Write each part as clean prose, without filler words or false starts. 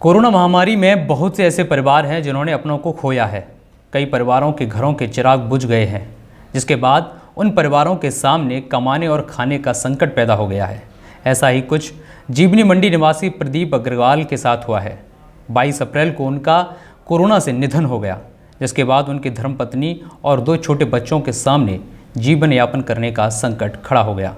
Corona महामारी में बहुत से ऐसे परिवार हैं जिन्होंने अपनों को खोया है। कई परिवारों के घरों के चिराग बुझ गए हैं, जिसके बाद उन परिवारों के सामने कमाने और खाने का संकट पैदा हो गया है। ऐसा ही कुछ जीवनी मंडी निवासी प्रदीप अग्रवाल के साथ हुआ है। 22 अप्रैल को उनका कोरोना से निधन हो गया, जिसके बाद उनकी धर्मपत्नी और 2 छोटे बच्चों के सामने जीवन यापन करने का संकट खड़ा हो गया।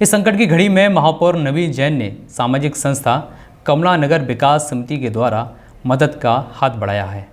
इस संकट की घड़ी में महापौर नवीन जैन ने सामाजिक संस्था कमला नगर विकास समिति के द्वारा मदद का हाथ बढ़ाया है।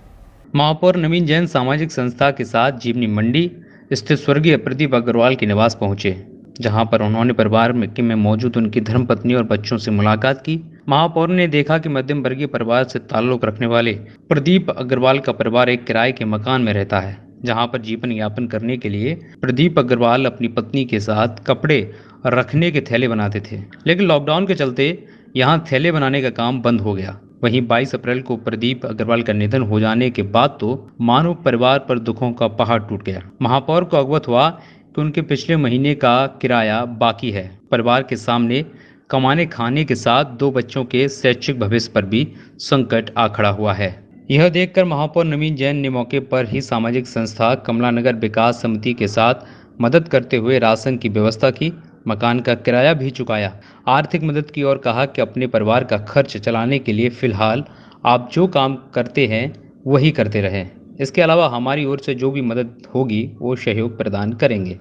महापौर नवीन जैन सामाजिक संस्था के साथ जीवनी मंडी स्थित स्वर्गीय प्रदीप अग्रवाल के निवास पहुंचे, जहां पर उन्होंने परिवार में मौजूद उनकी धर्मपत्नी और बच्चों से मुलाकात की। महापौर ने देखा कि मध्यम वर्गीय परिवार से ताल्लुक रखने वाले प्रदीप अग्रवाल का परिवार एक किराए के मकान में रहता है, जहां पर जीवन यापन करने के लिए प्रदीप अग्रवाल अपनी पत्नी के साथ कपड़े रखने के थैले बनाते थे, लेकिन लॉकडाउन के चलते यहां थैले बनाने का काम बंद हो गया। वहीं 22 अप्रैल को प्रदीप अग्रवाल का निधन हो जाने के बाद तो मानो परिवार पर दुखों का पहाड़ टूट गया। महापौर को अवगत हुआ कि उनके पिछले महीने का किराया बाकी है। परिवार के सामने कमाने खाने के साथ 2 बच्चों के शैक्षिक भविष्य पर भी संकट आ खड़ा हुआ है। यह देखकर महापौर नवीन जैन ने मौके पर ही सामाजिक संस्था कमला नगर विकास समिति के साथ मदद करते हुए राशन की व्यवस्था की, मकान का किराया भी चुकाया, आर्थिक मदद की और कहा कि अपने परिवार का खर्च चलाने के लिए फिलहाल आप जो काम करते हैं वही करते रहें। इसके अलावा हमारी ओर से जो भी मदद होगी वो सहयोग प्रदान करेंगे।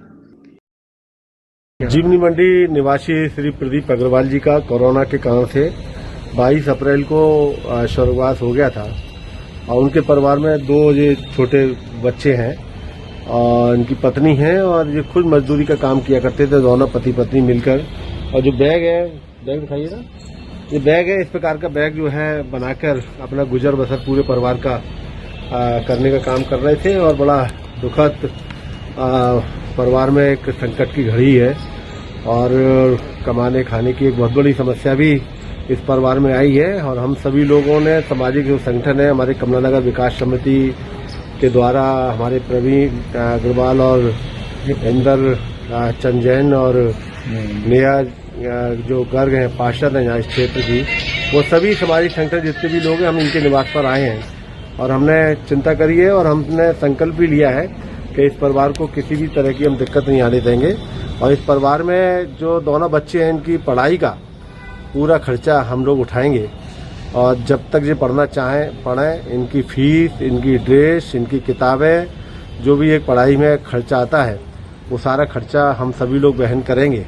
जीवनी मंडी निवासी श्री प्रदीप अग्रवाल जी का कोरोना के कारण से 22 अप्रैल को स्वर्गवास हो गया था और उनके परिवार में 2 ये छोटे बच्चे हैं और इनकी पत्नी है और ये खुद मजदूरी का काम किया करते थे, दोनों पति पत्नी मिलकर। और जो बैग है, बैग दिखाइए ना, ये बैग है, इस प्रकार का बैग जो है बनाकर अपना गुजर बसर पूरे परिवार का करने का काम कर रहे थे। और बड़ा दुखद परिवार में एक संकट की घड़ी है और कमाने खाने की एक बहुत बड़ी समस्या भी इस परिवार में आई है। और हम सभी लोगों ने सामाजिक जो संगठन है हमारे कमला नगर विकास समिति के द्वारा हमारे प्रवीण अग्रवाल और इंदर चंद जैन और नेहा जो गर्ग हैं, पार्षद हैं यहाँ इस क्षेत्र की, वो सभी सामाजिक संगठन जितने भी लोग हैं हम इनके निवास पर आए हैं और हमने चिंता करी है और हमने संकल्प भी लिया है कि इस परिवार को किसी भी तरह की हम दिक्कत नहीं आने देंगे। और इस परिवार में जो दोनों बच्चे हैं इनकी पढ़ाई का पूरा खर्चा हम लोग उठाएंगे और जब तक ये पढ़ना चाहें पढ़ें। इनकी फीस, इनकी ड्रेस, इनकी किताबें, जो भी एक पढ़ाई में खर्चा आता है वो सारा खर्चा हम सभी लोग वहन करेंगे।